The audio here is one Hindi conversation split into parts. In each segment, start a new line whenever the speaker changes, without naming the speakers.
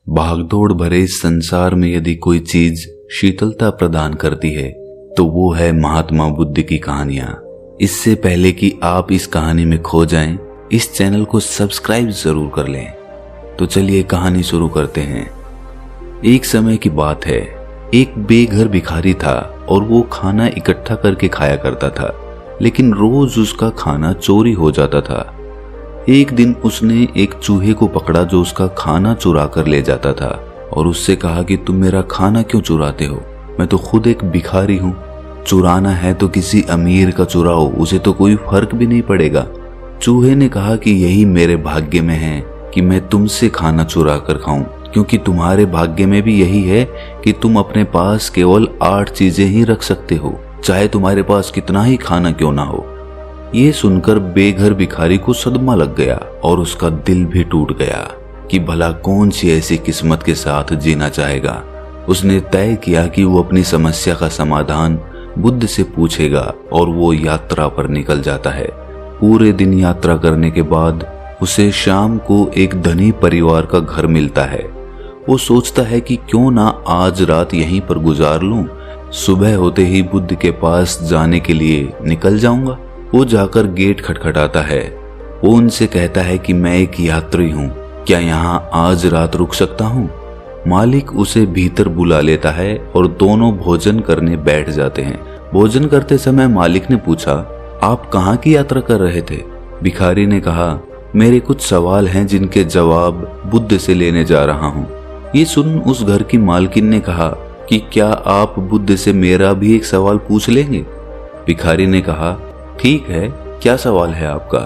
भागदौड़ भरे इस संसार में यदि कोई चीज शीतलता प्रदान करती है तो वो है महात्मा बुद्ध की कहानियां। इससे पहले कि आप इस कहानी में खो जाएं, इस चैनल को सब्सक्राइब जरूर कर लें। तो चलिए कहानी शुरू करते हैं। एक समय की बात है, एक बेघर भिखारी था और वो खाना इकट्ठा करके खाया करता था, लेकिन रोज उसका खाना चोरी हो जाता था। एक दिन उसने एक चूहे को पकड़ा जो उसका खाना चुरा कर ले जाता था और उससे कहा कि तुम मेरा खाना क्यों चुराते हो? मैं तो खुद एक भिखारी हूँ। चुराना है तो किसी अमीर का चुराओ, उसे तो कोई फर्क भी नहीं पड़ेगा। चूहे ने कहा कि यही मेरे भाग्य में है कि मैं तुमसे खाना चुरा कर खाऊं, क्योंकि तुम्हारे भाग्य में भी यही है कि तुम अपने पास केवल 8 चीजें ही रख सकते हो, चाहे तुम्हारे पास कितना ही खाना क्यों ना हो। ये सुनकर बेघर भिखारी को सदमा लग गया और उसका दिल भी टूट गया कि भला कौन सी ऐसी किस्मत के साथ जीना चाहेगा। उसने तय किया कि वो अपनी समस्या का समाधान बुद्ध से पूछेगा और वो यात्रा पर निकल जाता है। पूरे दिन यात्रा करने के बाद उसे शाम को एक धनी परिवार का घर मिलता है। वो सोचता है कि क्यों ना आज रात यहीं पर गुजार लूं, सुबह होते ही बुद्ध के पास जाने के लिए निकल जाऊंगा। वो जाकर गेट खटखटाता है। वो उनसे कहता है कि मैं एक यात्री हूँ, क्या यहाँ आज रात रुक सकता हूँ? मालिक उसे भीतर बुला लेता है और दोनों भोजन करने बैठ जाते हैं। भोजन करते समय मालिक ने पूछा, आप कहाँ की यात्रा कर रहे थे? भिखारी ने कहा, मेरे कुछ सवाल हैं जिनके जवाब बुद्ध से लेने जा रहा हूँ। ये सुन उस घर की मालकिन ने कहा कि क्या आप बुद्ध से मेरा भी एक सवाल पूछ लेंगे? भिखारी ने कहा, ठीक है, क्या सवाल है आपका?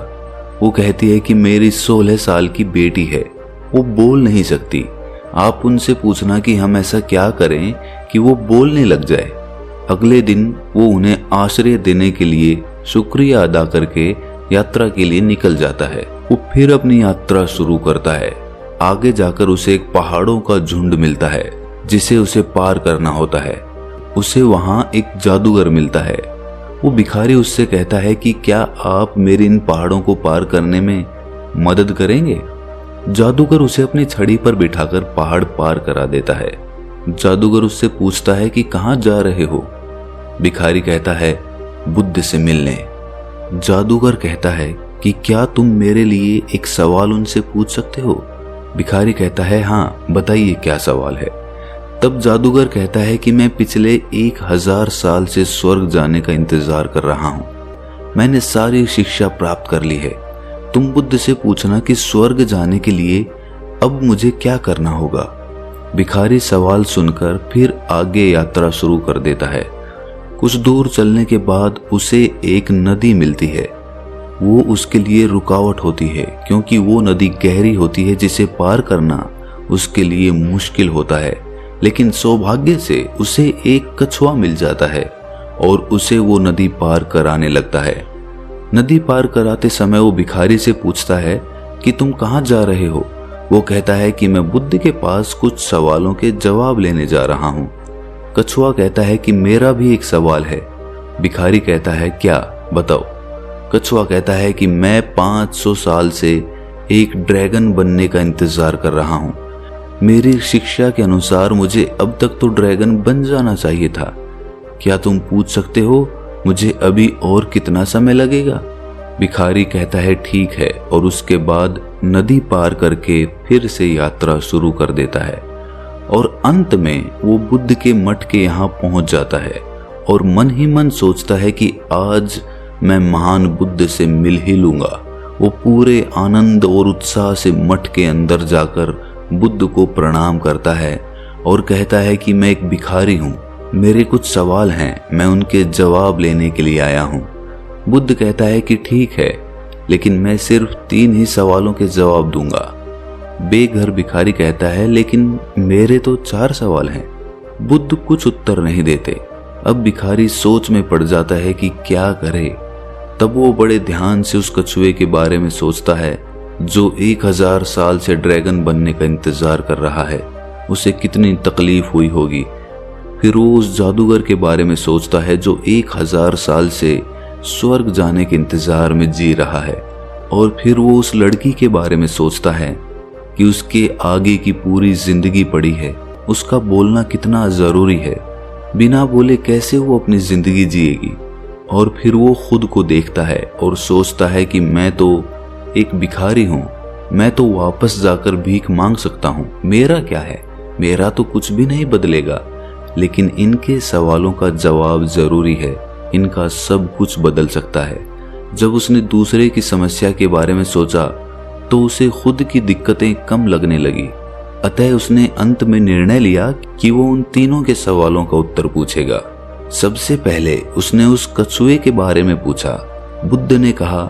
वो कहती है कि मेरी 16 साल की बेटी है, वो बोल नहीं सकती। आप उनसे पूछना कि हम ऐसा क्या करें कि वो बोलने लग जाए। अगले दिन वो उन्हें आश्रय देने के लिए शुक्रिया अदा करके यात्रा के लिए निकल जाता है। वो फिर अपनी यात्रा शुरू करता है। आगे जाकर उसे एक पहाड़ों का झुंड मिलता है जिसे उसे पार करना होता है। उसे वहां एक जादूगर मिलता है। वो भिखारी उससे कहता है कि क्या आप मेरी इन पहाड़ों को पार करने में मदद करेंगे? जादूगर उसे अपनी छड़ी पर बिठाकर पहाड़ पार करा देता है। जादूगर उससे पूछता है कि कहाँ जा रहे हो? भिखारी कहता है, बुद्ध से मिलने। जादूगर कहता है कि क्या तुम मेरे लिए एक सवाल उनसे पूछ सकते हो? भिखारी कहता है, हाँ बताइए क्या सवाल है। तब जादूगर कहता है कि मैं पिछले 1000 साल से स्वर्ग जाने का इंतजार कर रहा हूँ। मैंने सारी शिक्षा प्राप्त कर ली है। तुम बुद्ध से पूछना कि स्वर्ग जाने के लिए अब मुझे क्या करना होगा। भिखारी सवाल सुनकर फिर आगे यात्रा शुरू कर देता है। कुछ दूर चलने के बाद उसे एक नदी मिलती है। वो उसके लिए रुकावट होती है क्योंकि वो नदी गहरी होती है जिसे पार करना उसके लिए मुश्किल होता है। लेकिन सौभाग्य से उसे एक कछुआ मिल जाता है और उसे वो नदी पार कराने लगता है। नदी पार कराते समय वो भिखारी से पूछता है कि तुम कहाँ जा रहे हो? वो कहता है कि मैं बुद्ध के पास कुछ सवालों के जवाब लेने जा रहा हूँ। कछुआ कहता है कि मेरा भी एक सवाल है। भिखारी कहता है, क्या? बताओ। कछुआ कहता है कि मैं 500 साल से एक ड्रैगन बनने का इंतजार कर रहा हूँ। मेरी शिक्षा के अनुसार मुझे अब तक तो ड्रैगन बन जाना चाहिए था। क्या तुम पूछ सकते हो मुझे अभी और कितना समय लगेगा? भिखारी कहता है, ठीक है, और उसके बाद नदी पार करके फिर से यात्रा शुरू कर देता है और अंत में वो बुद्ध के मठ के यहाँ पहुंच जाता है और मन ही मन सोचता है कि आज मैं महान बुद्ध से मिल ही लूंगा। वो पूरे आनंद और उत्साह से मठ के अंदर जाकर बुद्ध को प्रणाम करता है और कहता है कि मैं एक भिखारी हूँ, मेरे कुछ सवाल हैं, मैं उनके जवाब लेने के लिए आया हूँ। बुद्ध कहता है कि ठीक है, लेकिन मैं सिर्फ 3 ही सवालों के जवाब दूंगा। बेघर भिखारी कहता है, लेकिन मेरे तो 4 सवाल हैं। बुद्ध कुछ उत्तर नहीं देते। अब भिखारी सोच में पड़ जाता है कि क्या करे। तब वो बड़े ध्यान से उस कछुए के बारे में सोचता है जो 1000 साल से ड्रैगन बनने का इंतजार कर रहा है। उसे कितनी तकलीफ हुई होगी। फिर वो उस जादूगर के बारे में सोचता है जो 1000 साल से स्वर्ग जाने के इंतजार में जी रहा है। और फिर वो उस लड़की के बारे में सोचता है कि उसके आगे की पूरी जिंदगी पड़ी है, उसका बोलना कितना जरूरी है। बिना बोले कैसे वो अपनी जिंदगी जिएगी। और फिर वो खुद को देखता है और सोचता है कि मैं तो एक भिखारी हूँ, मैं तो वापस जाकर भीख मांग सकता हूँ, मेरा क्या है, मेरा तो कुछ भी नहीं बदलेगा। लेकिन इनके सवालों का जवाब जरूरी है, इनका सब कुछ बदल सकता है। जब उसने दूसरे की समस्या के बारे में सोचा तो उसे खुद की दिक्कतें कम लगने लगी। अतः उसने अंत में निर्णय लिया कि वो उन तीनों के सवालों का उत्तर पूछेगा। सबसे पहले उसने उस कछुए के बारे में पूछा। बुद्ध ने कहा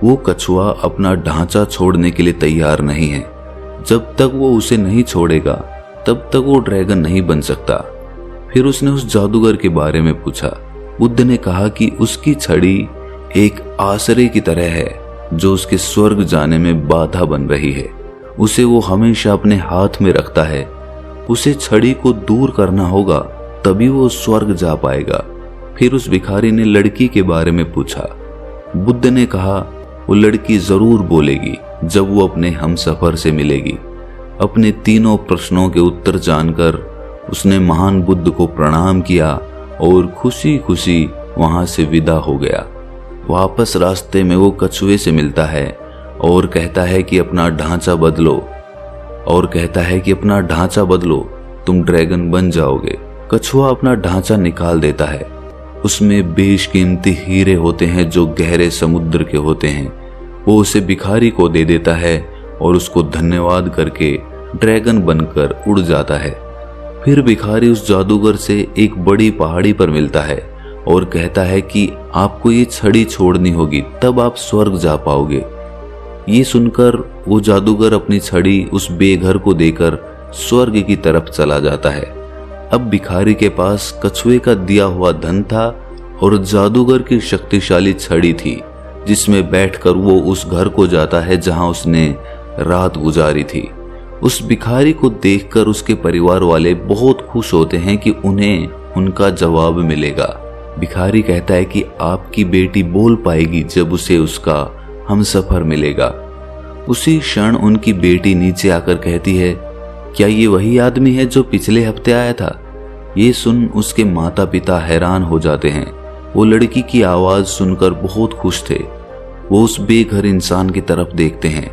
वो कछुआ अपना ढांचा छोड़ने के लिए तैयार नहीं है। जब तक वो उसे नहीं छोड़ेगा तब तक वो ड्रैगन नहीं बन सकता। फिर उसने उस जादूगर के बारे में पूछा। बुद्ध ने कहा कि उसकी छड़ी एक आसरे की तरह है जो उसके स्वर्ग जाने में बाधा बन रही है। उसे वो हमेशा अपने हाथ में रखता है। उसे छड़ी को दूर करना होगा तभी वो स्वर्ग जा पाएगा। फिर उस भिखारी ने लड़की के बारे में पूछा। बुद्ध ने कहा वो लड़की जरूर बोलेगी जब वो अपने हमसफर से मिलेगी। अपने तीनों प्रश्नों के उत्तर जानकर उसने महान बुद्ध को प्रणाम किया और खुशी खुशी वहां से विदा हो गया। वापस रास्ते में वो कछुए से मिलता है और कहता है कि अपना ढांचा बदलो, तुम ड्रैगन बन जाओगे। कछुआ अपना ढांचा निकाल देता है। उसमें बेशकीमती हीरे होते हैं जो गहरे समुद्र के होते हैं। वो उसे भिखारी को दे देता है और उसको धन्यवाद करके ड्रैगन बनकर उड़ जाता है। फिर भिखारी उस जादूगर से एक बड़ी पहाड़ी पर मिलता है और कहता है कि आपको ये छड़ी छोड़नी होगी तब आप स्वर्ग जा पाओगे। ये सुनकर वो जादूगर अपनी छड़ी उस बेघर को देकर स्वर्ग की तरफ चला जाता है। अब भिखारी के पास कछुए का दिया हुआ धन था और जादूगर की शक्तिशाली छड़ी थी जिसमें बैठकर वो उस घर को जाता है जहां उसने रात गुजारी थी। उस भिखारी को देखकर उसके परिवार वाले बहुत खुश होते हैं कि उन्हें उनका जवाब मिलेगा। भिखारी कहता है कि आपकी बेटी बोल पाएगी जब उसे उसका हमसफर मिलेगा। उसी क्षण उनकी बेटी नीचे आकर कहती है, क्या ये वही आदमी है जो पिछले हफ्ते आया था? ये सुन उसके माता पिता हैरान हो जाते हैं। वो लड़की की आवाज सुनकर बहुत खुश थे। वो उस बेघर इंसान की तरफ देखते हैं।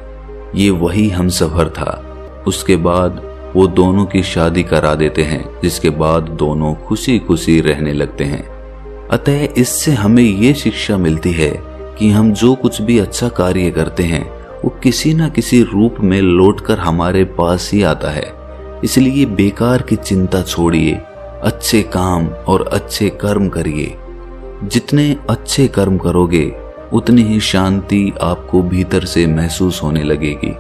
ये वही हमसफर था। उसके बाद वो दोनों की शादी करा देते हैं, जिसके बाद दोनों खुशी खुशी रहने लगते हैं। अतः इससे हमें ये शिक्षा मिलती है कि हम जो कुछ भी अच्छा कार्य करते हैं वो किसी न किसी रूप में लौटकर हमारे पास ही आता है। इसलिए बेकार की चिंता छोड़िए, अच्छे काम और अच्छे कर्म करिए। जितने अच्छे कर्म करोगे उतनी ही शांति आपको भीतर से महसूस होने लगेगी।